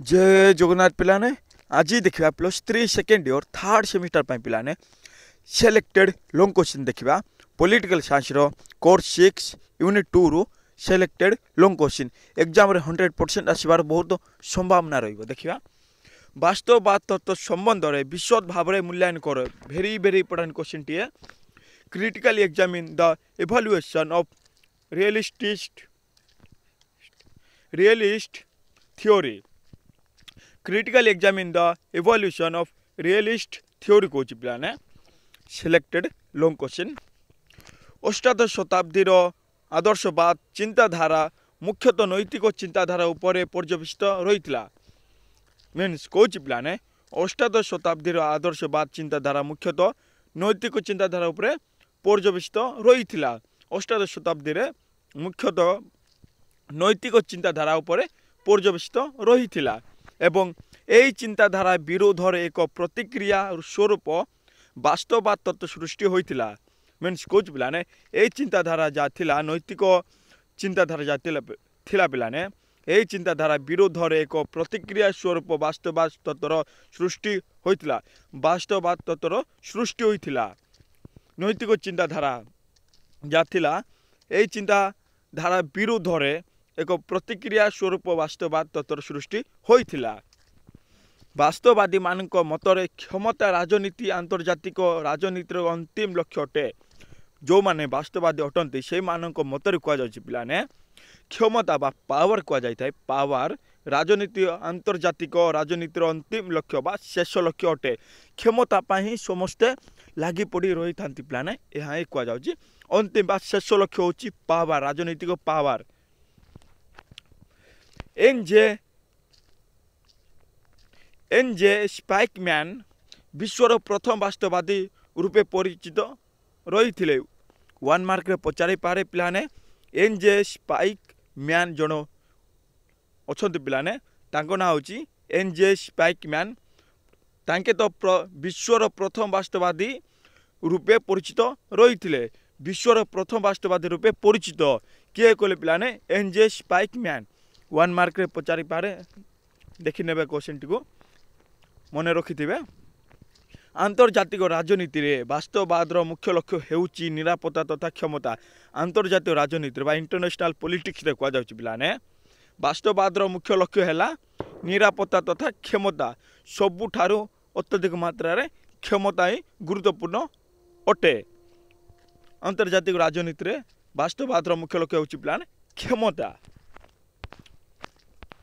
जय जगन्नाथ पिलाने आज देखा +3 सेकेंड इयर थर्ड सेमिस्टर पिलाने सिलेक्टेड लॉन्ग क्वेश्चन देखा पॉलिटिकल साइंस रो कोर्स 6 यूनिट 2 रु सिलेक्टेड लॉन्ग क्वेश्चन एग्जाम रे 100% आसबार बहुत संभावना रही देखा वास्तववाद तत्व संबंध में विशद भाव में मूल्यांकन कर भेरी भेरी इंपोर्टेंट क्वेश्चन टी critically examine the evaluation of realist theory critical examine the evolution of realist theory कौच पिलाने सिलेक्टेड लॉन्ग क्वेश्चन अष्टादश शताब्दीर आदर्शवाद चिंताधारा मुख्यतः नैतिक चिंताधारा उपर पर्यवेसित रही मीन्स कौच पिलाने अष्टादश शताब्दीर आदर्शवाद चिंताधारा मुख्यतः नैतिक चिंताधारा उपर पर्यवेसित रही अष्टादश शताब्दी रे मुख्यतः नैतिक चिंताधारा उपर पर्यवेसित रही एवं यही चिंताधारा विरोध एक प्रतिक्रिया स्वरूप वास्तववाद तत्व सृष्टि होता मीन्स कौच पिलाने यही चिंताधारा जहाँ थिला नैतिक चिंताधारा जहाँ थिला पिलाने यही चिंताधारा विरोध एक प्रतिक्रिया स्वरूप वास्तववाद तत्वर सृष्टि होता वास्तववाद तत्वर सृष्टि होता नैतिक चिंताधारा जहाँ थिला यही चिंताधारा विरोध एक प्रतिक्रिया स्वरूप वास्तववाद तत्वर सृष्टि होता वास्तववादी मान मतरे क्षमता राजनीति आंतर्जातिक राजनीतिर अंतिम लक्ष्य अटे जो माने वास्तववादी अटंती से मतरे कहुच्छे पिलाने क्षमता बा पावर कहुए पावर राजनीति आंतर्जातिक राजनीतिर अंतिम लक्ष्य बा शेष लक्ष्य अटे क्षमता ही समस्ते लगी पड़ी रही था पिलाने यह कहुच्छे अंतिम बा शेष लक्ष्य हूँ पावर राजनीतिक पावर एन.जे. स्पाइकमैन विश्वर प्रथम वास्तववादी रूपे परिचित रही थे 1 मार्क पचारि पारे पिलाने एन.जे. स्पाइकमैन जन अच्छा पिलाने ना हूँ एन.जे. स्पाइकमैन तांके तो विश्वर प्रथम वास्तववादी रूपे परिचित रही थे विश्वर प्रथम वास्तववादी रूपे परिचित किए कहले पिलाने एन.जे. स्पाइकमैन 1 मार्क पचारि पारे देखि नेबे क्वेश्चन टी मन रखिथिबे आंतर्जातिक राजनीति रे वास्तववाद मुख्य लक्ष्य हेउची निरापत्ता तथा क्षमता आंतर्जातिक राजनीति बा इंटरनेशनल पॉलिटिक्स रे कह जाउची पिलाने वास्तववाद मुख्य लक्ष्य हैला निरापत्ता तथा क्षमता सबुठारु अत्यधिक मात्रा रे क्षमता ही गुरुत्वपूर्ण अटे आंतर्जातिक राजनीति रे वास्तववाद मुख्य लक्ष्य हेउची पिलाने क्षमता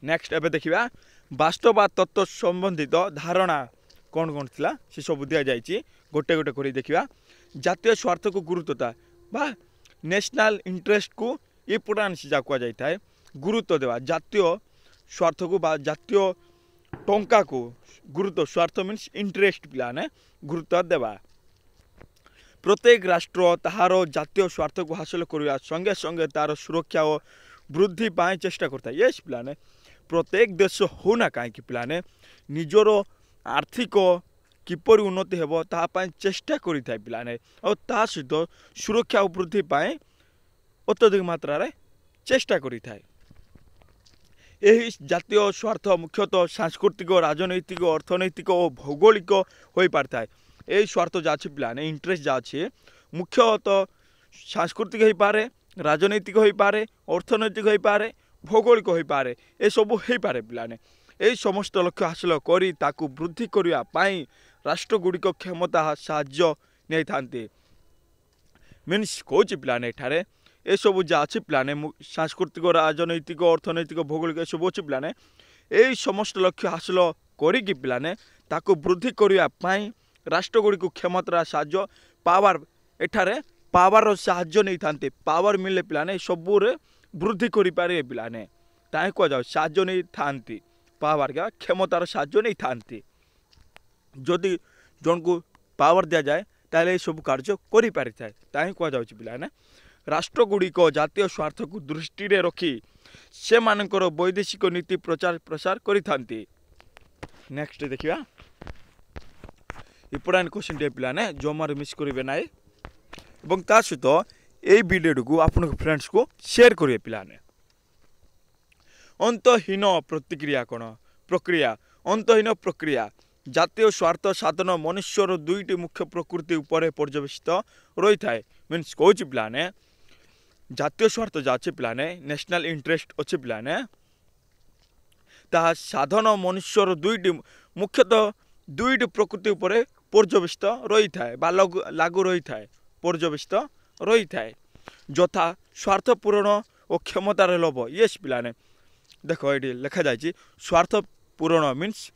नेक्स्ट एबे देखिबा वास्तववाद तत्व संबंधित धारणा कौन कौन थिला से सब दिया जाइए गोटे गोटे कर देखा जातीय स्वार्थ को गुरुत्वता बा नेशनल इंटरेस्ट को इम्पोर्टान्स जहाँ कहुए गुरुत्व देवा जातीय स्वार्थ को बा जातीय टंका को गुरुत्व स्वार्थ मीन्स इंटरेस्ट पिलाने गुरुत्व देवा प्रत्येक राष्ट्र ताहार जातीय स्वार्थ को हासिल करने संगे संगे तार सुरक्षा और वृद्धि पाए चेष्टा करता है यस पिलाने प्रत्येक देश होना कहीं पिलाने निजर आर्थिक किपर उन्नति हेब तापाई चेष्टा करिथाय पिलाने और ता सहित सुरक्षा और वृद्धि पाए अत्यधिक मात्रा रे चेष्टा करिथाय यही जातीय स्वार्थ मुख्यतः सांस्कृतिक राजनैतिक अर्थनैतिक और भौगोलिक हो पारता है यही स्वार्थ जहाँ अच्छे पिलाने इंटरेस्ट जहाँ अच्छे मुख्यतः सांस्कृतिक हो पारे राजनैतिक हो पारे अर्थनैतिक हो पारे भौगोलिक हो पारे ये सब हो पारे पिलाने यही समस्त लक्ष्य हासिल करी ताकू वृद्धि करने राष्ट्रगुड़िक क्षमता साहाय्य नहीं थांती मीन्स कौच पिलाने एठारे ये सब जहाँ अच्छे पिलाने सांस्कृतिक राजनैतिक अर्थनैतिक भौगोलिक सब अच्छे पिलाने यही समस्त लक्ष्य हासिल करी पिलाने ताकू वृद्धि करने राष्ट्रगुड़िक क्षमता साहाय्य पावर एठारे पावर साहाय्य नहीं थांती पावर मिले पिलाने सबू वृद्धि करें पिलाने ताए कह साहाय्य नहीं थांती पावर क्या क्षमतार साहाय्य नहीं थांती जदि जन को पावर दि जाए ताले सब कार्य करि पारिथाय ताए कह जाउछि पिलाने राष्ट्रगुड़िक जातीय स्वार्थ को दृष्टि रे रखी से मानकर वैदेशिक नीति प्रचार प्रसार करिथांती नेक्स्ट देखिबा इंपोर्टेंट क्वेश्चन टे पिलाने जमार मिस करिवे नाय एवं ता सहित ये वीडियो को आपन फ्रेंड्स को शेयर करिए पिलाने अंतहीन प्रतिक्रिया कौन प्रक्रिया अंतहीन प्रक्रिया जातीय स्वार्थ साधन मनुष्यर दुईटी मुख्य प्रकृति उपर पर्यवेसित रही थाए मीन्स कौच पिलाने जातीय स्वार्थ जा पिलाने नेशनल इंटरेस्ट अच्छे पिलाने ताहा साधन मनुष्यर दुईटी मुख्यतः दुईटी प्रकृति उपर पर्यवेसित रही थाए बा लागू रही थाए पर्यवेसित रही थाए यथा स्वार्थ पूरण और क्षमतार लोभ येस पिलाने देख ये लिखा जाए स्वार्थ पूरण मीन्स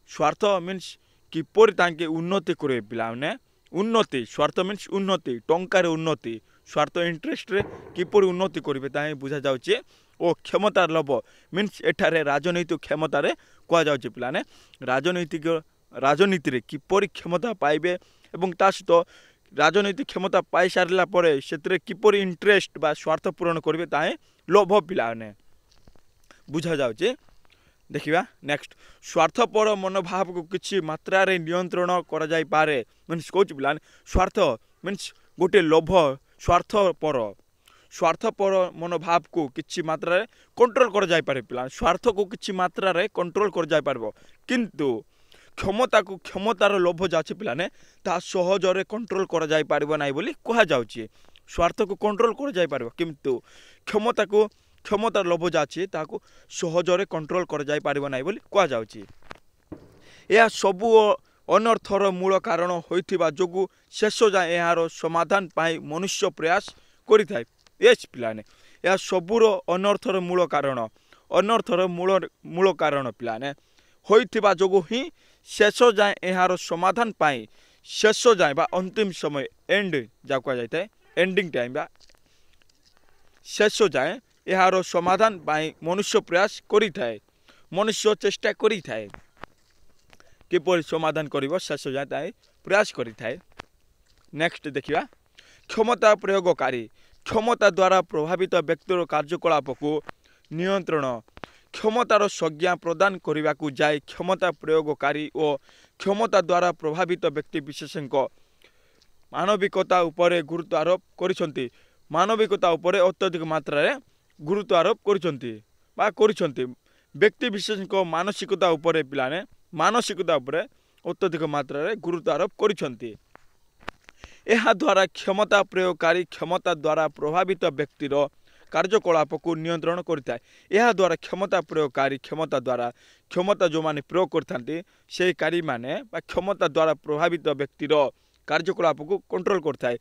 स्वार्थ मीन्स किपर तांके उन्नति करे पिलाने उन्नति स्वार्थ मीन्स उन्नति टंकार उन्नति स्वार्थ इंटरेस्ट रे किपर उन्नति करेंगे ताही बुझा जाउचे और क्षमतार लोभ मीन्स एठारे राजनैतिक क्षमतार कह जाउचे पिलाने राजनीति रे किपर क्षमता पाइबे एवं ता सहित राजनैतिक क्षमता पाई सारा पर से किपर इंटरेस्ट बा स्वार्थ पूरण करेंगे ताहे लोभ पिलाने बुझा जाउचे देखिबा नेक्स्ट स्वार्थपर मनोभाव को किसी मात्रा रे नियंत्रण करा जाई पारे मीन्स कौच पिलाने स्वार्थ मीन्स गोटे लोभ स्वार्थपर मनोभाव को किसी मात्रा रे कंट्रोल कर जाई पारे पिलाने स्वार्थ को किसी मात्रा रे कंट्रोल कर जाई पारबो किंतु क्षमता को क्षमतार लोभ जाचे पिलाने ता सहजरे कंट्रोल कर जाई पारबो नाही बोली कहा जाउची स्वार्थ को कंट्रोल कर जाई पारबो किंतु क्षमता को क्षमतार लोभ जाचे ताको सहजरे कंट्रोल कर जाई पारबो नाही बोली कहा जाउची या सबु अनर्थर मूल कारण होइथिबा जोगु शेष जाए यार समाधान पाई मनुष्य प्रयास करि थाए एस पिलाने या सबुर अनर्थर मूल कारण पिलाने होइथिबा जोगु ही शेष जाए यार समाधान पाई शेष जाए बा अंतिम समय एंड जा कहा जाए एंडिंग टाइम बा शेष जाए यार समाधान पाई मनुष्य प्रयास करि थाए मनुष्य चेष्टा करि थाए किपर समाधान करिवो शेष जाए ताई प्रयास करि थाए नेक्स्ट देखिबा क्षमता प्रयोगकारी क्षमता द्वारा प्रभावित व्यक्तिर कार्यकलाप को नियंत्रण क्षमतार संज्ञा प्रदान करने को जाए क्षमता प्रयोगकारी और क्षमता द्वारा प्रभावित व्यक्ति विशेषज्ञ मानविकता उपरे गुरुत्व आरोप करिसंती मानविकता उपरे अत्यधिक मात्रा रे गुरुत्व आरोप करिसंती व्यक्ति विशेषज्ञ मानसिकता उपरे पिलाने मानसिकता उपरे अत्यधिक मात्रा रे गुरुत्व आरोप करिसंती एहा द्वारा क्षमता प्रयोगकारी क्षमता द्वारा प्रभावित व्यक्तिर कार्यकलाप को नियंत्रण करिथाए एहा द्वारा क्षमता प्रयोगकारी क्षमता द्वारा क्षमता जो माने प्रयोग करथांती से कारी माने बा क्षमता द्वारा प्रभावित व्यक्तिर कार्यकलाप को कंट्रोल करथाए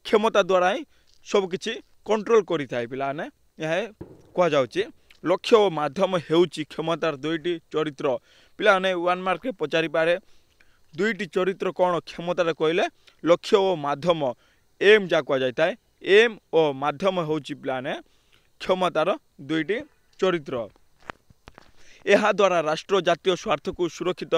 क्षमता द्वारा ही सब किछि कंट्रोल करिथाए पिलाने यह कह जाउची लक्ष्य और माध्यम हेउची क्षमतार दुईटी चरित्र पिलाने 1 मार्क पचारि पारे दुईटी चरित्र कौन क्षमतार कहले लक्ष्य और माध्यम एम जा कह जाए एम और माध्यम होची पिलाने क्षमतार दुईटी चरित्र एहा द्वारा राष्ट्र जातीय स्वार्थ को सुरक्षित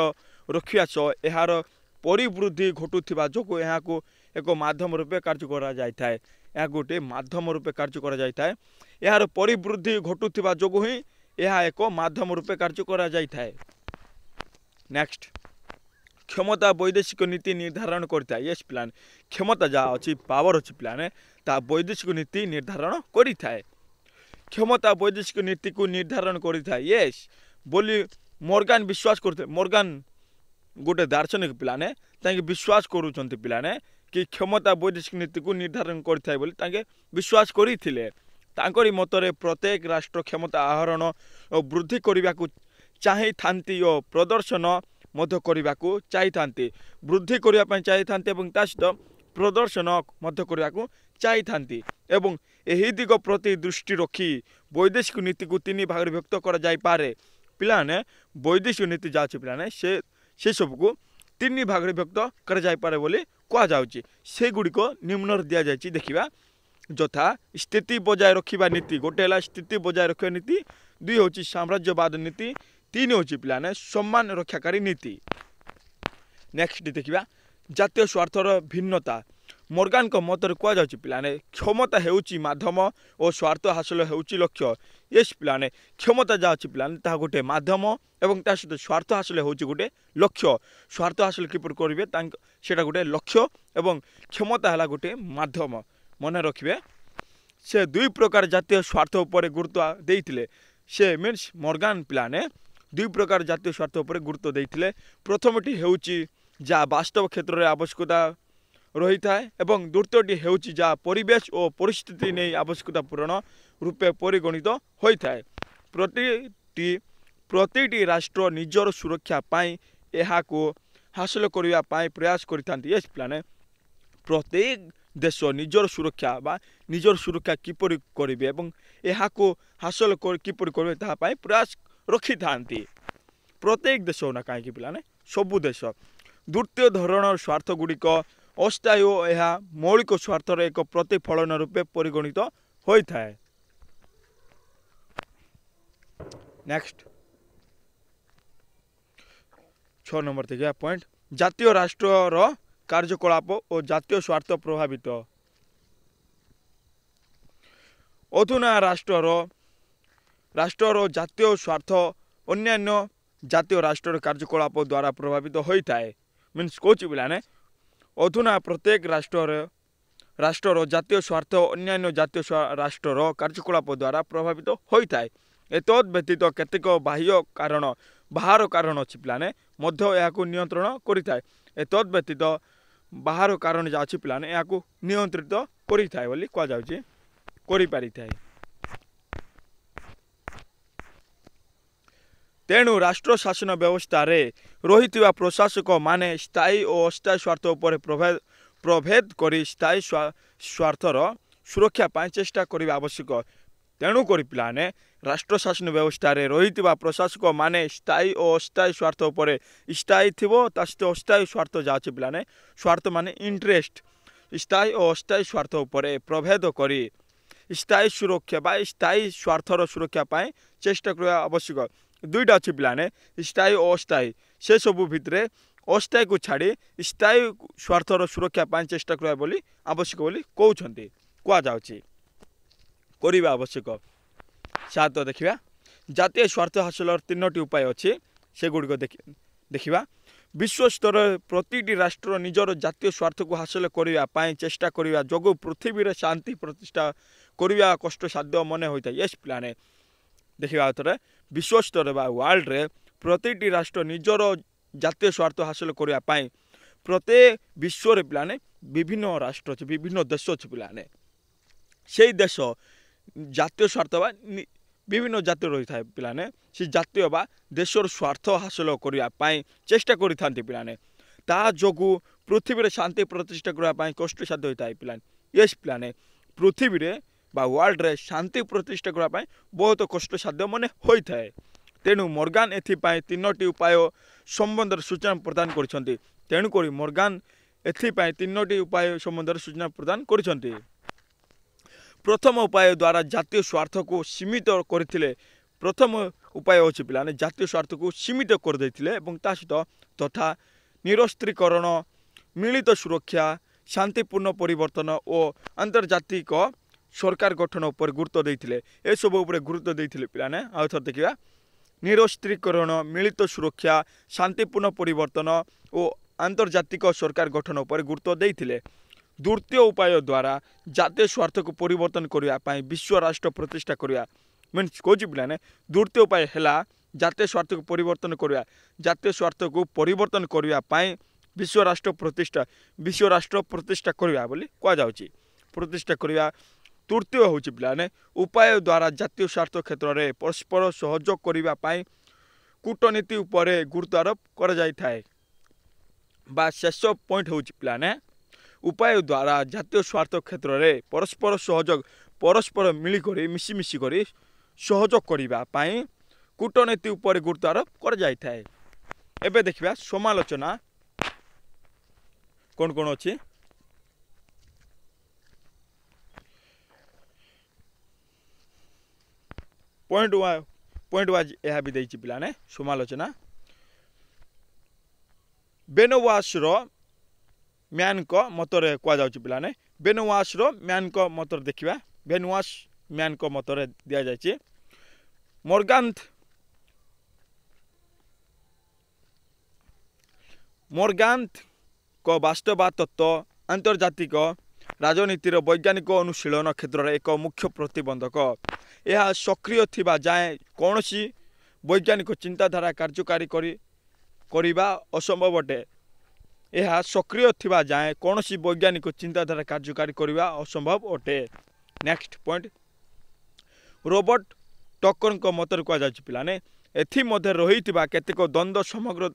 रखिया सह एहार परिवृद्धि घटुथिबा जोगु यहाँ को एक माध्यम रूपे कार्य करा जायथाए यह गोटे माध्यम रूपे कार्य करा जायथाए एहार परिवृद्धि घटुथिबा जोगु ही यह एक माध्यम रूपे कार्य करा जायथाए नेक्स्ट क्षमता वैदेशिक नीति निर्धारण करता है। यस प्लान क्षमता जहाँ अच्छी पावर अच्छी प्लान ता वैदेशिक नीति निर्धारण करिथाए क्षमता वैदेशिक नीति को निर्धारण करिथाए। यस बोली मोर्गान विश्वास करते मोर्गान गोटे दार्शनिक पिलाने तांके विश्वास करूछंती पिलाने कि क्षमता वैदेशिक नीति को निर्धारण करिथाए बोली तांके विश्वास करिथिले तांकरी मतरे प्रत्येक राष्ट्र क्षमता आहरण और वृद्धि करने को चाहे थांती और प्रदर्शन मध्य करने को चाहे थांती वृद्धि करने चाहे थांती एवं ता सहित प्रदर्शन मध्य करने को चाहे थांती एवं यही दिग प्रति दृष्टि रखी वैदेशिक नीति को 3 भाग व्यक्त कर जाई पारे पिलाने वैदेशिक नीति जाचे पिलाने से सब को 3 भाग व्यक्त कर जाई पारे बोली कह जाउची से गुड़िक निम्न दिया जायछि देखिबा यथा स्थिति बजाय रखा नीति गोटे है स्थिति बजाय रखा नीति 2 हूँ साम्राज्यवाद नीति 3 हूँ पिलाने सम्मान रक्षाकारी नीति। नेक्स्ट देखिबा जातीय स्वार्थर भिन्नता मोर्गान को मत कह पिलाने क्षमता हेउची माध्यम और स्वार्थ हासिल हेउची लक्ष्य। यस पिलाने क्षमता जहाँ अच्छी पिलाने ता गोटे माध्यम एवं ता सहित स्वार्थ हासिल होउची गोटे लक्ष्य स्वार्थ हासिल किपर करेंगे सेटा गोटे लक्ष्य एवं क्षमता है गोटे माध्यम मन रखिए से 2 प्रकार जातीय स्वार्थ उपर गुरुत्व देइथिले से मीन्स मोर्गान पिलाने दुई प्रकार जातीय स्वार्थ उपर गुरुत्व देइथिले। प्रथमटी हेउची जा वास्तव क्षेत्र में आवश्यकता रही थाए एवं द्वितीयटी हेउची जा परिवेश और परिस्थिति नहीं आवश्यकता पूरण रूपे परिगणित होता है। प्रतिटी राष्ट्र निजर सुरक्षा पाई एहाको हासिल करने पाई प्रयास करिथांती। यस प्लाने प्रत्येक देश निजर सुरक्षा बा निजर सुरक्षा किपरि करिवे एवं एहाको हासिल किपरि करिवे ताहा पाई प्रयास रखि थांती प्रत्येक देश ना कहीं पिलाने सबु देश। द्वितीय धरण स्वार्थ गुड़िक अस्थायी और यह मौलिक स्वार्थर एक प्रतिफलन रूपे परिगणित होता है। नेक्स्ट 6 नंबर देखिए पॉइंट जातीय राष्ट्र कार्यकलाप और जातीय स्वार्थ प्रभावित। अधुना राष्ट्र जातीय स्वार्थ अन्यान्य जातीय राष्ट्र कार्यकलाप द्वारा प्रभावित होता है। मीन्स कौच पिलाने अधुना प्रत्येक राष्ट्र जातीय स्वार्थ अन्यान्य जातीय राष्ट्र कार्यकलाप द्वारा प्रभावित होता है। एतद व्यतीत केतेक बाहर कारण अच्छी पिलाने मध्य यहाँ नियंत्रण करिथाए। एतद व्यतीत बाहर कारण जा अच्छी पिलाने यहाँ नियंत्रित करिथाए बोली कह जाउची करि पारिथाए। तेणु राष्ट्र शासन व्यवस्था रे रही प्रशासक माने स्थायी और अस्थायी स्वार्थ उपर प्रभेद करी स्थायी स्वार्थर सुरक्षा पाई चेष्टा करने आवश्यक। तेणु करी पिलाने राष्ट्र शासन व्यवस्था रे रही प्रशासक माने स्थायी और अस्थायी स्वार्थ उपर स्थायी थिबो तासहित अस्थायी स्वार्थ जाचे पिलाने स्वार्थ माने इंटरेस्ट स्थायी और अस्थायी स्वार्थ उपर प्रभेद करी स्थायी सुरक्षा बा स्थायी स्वार्थर सुरक्षा पाई चेष्टा करने आवश्यक। दुईटा अच्छी पिलाने स्थायी और अस्थायी से सबू भितर अस्थायी को छाड़ी स्थायी स्वार्थर सुरक्षा पाई चेष्टा करने बोली आवश्यक बोली कहते कह जाउची करने आवश्यक। 7 देखिया जातीय स्वार्थ हासिल 3टी उपाय अच्छी से गुड़िक देखिया। विश्व स्तर प्रतिटी राष्ट्र निजर जातीय स्वार्थ को हासिल करने चेष्टा करने जोगु पृथ्वी शांति प्रतिष्ठा करने कष्टसाध्य मन होता है। यस पिलाने देखिए थोड़े विश्व स्तर वर्ल्ड रे प्रतिटी राष्ट्र निजर जातीय स्वार्थ हासिल करने प्रत्येक विश्व पिलाने विभिन्न राष्ट्र अच्छे विभिन्न देश अच्छे पिलाने से देश जातीय स्वार्थ बा विभिन्न जातीय रही था पिलाने से जातीय बा देशर स्वार्थ हासिल करने चेष्टा करि पिलाने ता जोगु पृथ्वी शांति प्रतिष्ठा करने कष्टसाध्य होता है पिलाने। यस पिलाने पृथ्वी रे बा वर्ल्ड रे शांति प्रतिष्ठा करने बहुत कष्टसाध्य मन होता है। तेणु मॉर्गन एथिपाई 3टी उपाय संबंध सूचना प्रदान करिसेंती। तेणुक मॉर्गन एथिपाई 3टी उपाय संबंध सूचना प्रदान करिसेंती। प्रथम उपाय द्वारा जातीय स्वार्थ को सीमित करथिले। प्रथम उपाय होछि पिलाने जातीय स्वार्थ को सीमित कर देथिले एवं ता सहित तथा निरस्त्रीकरण मिलित सुरक्षा शांतिपूर्ण परिवर्तन और अंतर्जातिक सरकार गठन उपर गुरुत्व देथिले। ए सब उपर गुरुत्व देथिले पिलाने आ थर देखिबा निरस्त्रीकरण मिलित सुरक्षा शांतिपूर्ण परिवर्तन और अंतर्जातिक सरकार गठन उपर गुरुत्व देथिले। द्वितीय उपाय द्वारा जातीय स्वार्थ को परिवर्तन करने विश्व राष्ट्र प्रतिष्ठा करवा मीन्स कौच पिलाने द्वितीय उपाय है जातीय स्वार्थ को परिवर्तन करवा जातीय स्वार्थ को परिवर्तन करने विश्व राष्ट्र प्रतिष्ठा करवा बोली कह जाउची प्रतिष्ठा करवा। तृतीय हूँ पिलाने उपाय द्वारा जातीय स्वार्थ क्षेत्र में परस्पर सहयोग करने कूटनीति उपर गुरुत्व आरोप कर जाए बा शेष पॉइंट हूँ पिलाने उपाय द्वारा जातीय स्वार्थ क्षेत्र में परस्पर सहयोग परस्पर मिशिमिशी कर सहयोग करने कूटनीति उपर गुरुत्व आरोप कर जाए। एबे देखिबा समालोचना कौन कौन अच्छी पॉइंट वाइज यह भी देछि पिलाने समालोचना। बेनोवास म्यान को मतरे कह जाउछि पिलाने बेनोवास म्यान को मतर देखिबा बेनोवास म्यान को मतरे दिया जाइछि। मोर्गान्थ को वास्तववाद तत्व अंतर्जातिक राजनीतिर वैज्ञानिक अनुशीलन क्षेत्र में एक मुख्य प्रतिबंधक। यह सक्रिय थिबा जाए कौनसी वैज्ञानिक चिंताधारा कार्यकारी करिबा असंभव अटे यह सक्रिय थिबा जाए कौन सी वैज्ञानिक चिंताधारा कार्यकारी करिबा असंभव अटे। नेक्स्ट पॉइंट रोबर्ट टकर को मतर कह जाउछि पिलाने एथि मध्ये रहिथिबा केतेक द्वंद्व समग्र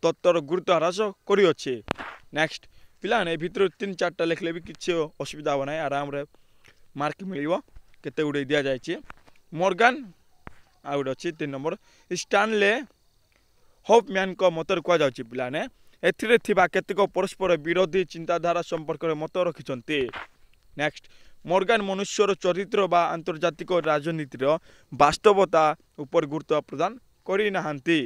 तत्वर गुरुत्व ह्रास करिअछि। नेक्स्ट पिलाने भितर 3-4टा लिखले भी किछि असुविधा हो नाही आराम रे मार्क मिलिबो केते गुडे दिया जायछि। मॉर्गन आउट अछि 3 नंबर स्टानले होफमैन को मतर कह जाउछि पिलाने एथिरे थिबा केतेक परस्पर विरोधी चिंताधारा संपर्क में मत रखिछन्ति। नेक्स्ट मॉर्गन मनुष्यर चरित्र बा आंतर्जातिक राजनीतिर वास्तवता उपर गुरुत्व प्रदान करि नाहंती।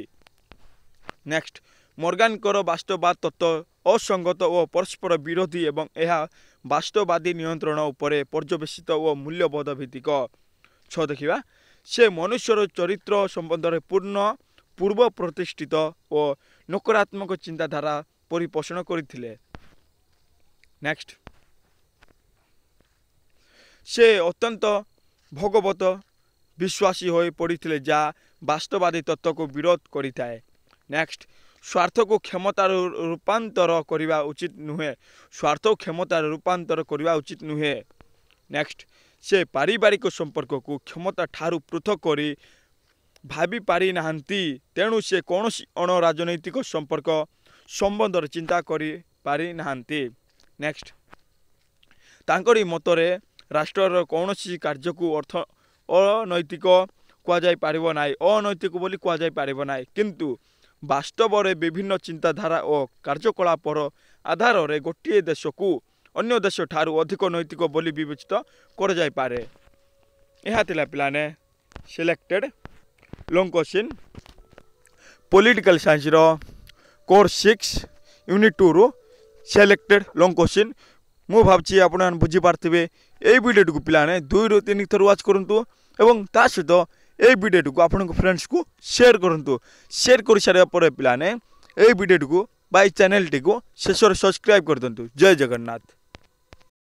नेक्स्ट मॉर्गन कर वास्तववाद तत्व असंगत और परस्पर विरोधी एवं यह वास्तववादी नियंत्रण उपरे पर्यवेसित और मूल्यबोध भित्तिक। 6 देखिबा से मनुष्यर चरित्र संबंध में पूर्व प्रतिष्ठित और नकारात्मक चिंताधारा परिपोषण करथिले। नेक्स्ट से अत्यंत भगवत विश्वासी हो पड़ते जहाँ वास्तववादी तत्व को विरोध करिथाए। नेक्स्ट स्वार्थ को क्षमता रूपांतर करने उचित नुहे स्वार्थ क्षमता रूपांतर करने उचित नुहे। नेक्स्ट से पारिवारिक संपर्क को क्षमता ठारू पृथक करी भाभी पारि नाहंती तेणु से कौन अण राजनैतिक संपर्क संबंध चिंता करी पारि नाहंती। नेक्स्ट तांकरी मतरे राष्ट्र कौन कार्य को अर्थ अनैतिक कहुई पार ना अनैतिक बोली कहुई पार ना किंतु वास्तव में विभिन्न चिंताधारा और कार्यकलापर आधार में गोटे देश को अन्य देश ठारू अधिक नैतिक बोली विवेचित कर जाई पारे। यह थिला पिलाने selected long question political science रो कोर्स 6 यूनिट 2 रो सिलेक्टेड लॉन्ग क्वेश्चन मु भावछि आपण बुझी पारथिबे। ए वीडियो को पिलाने 2 ରୁ 3 थर वाच करंतु एवं ता सहित ए वीडियो को आपण फ्रेंड्स को शेयर करंतु। शेयर कर सारे पर पिलाने ए वीडियो को बाय चैनल टी को शेष सब्सक्राइब कर दंतु। जय जगन्नाथ।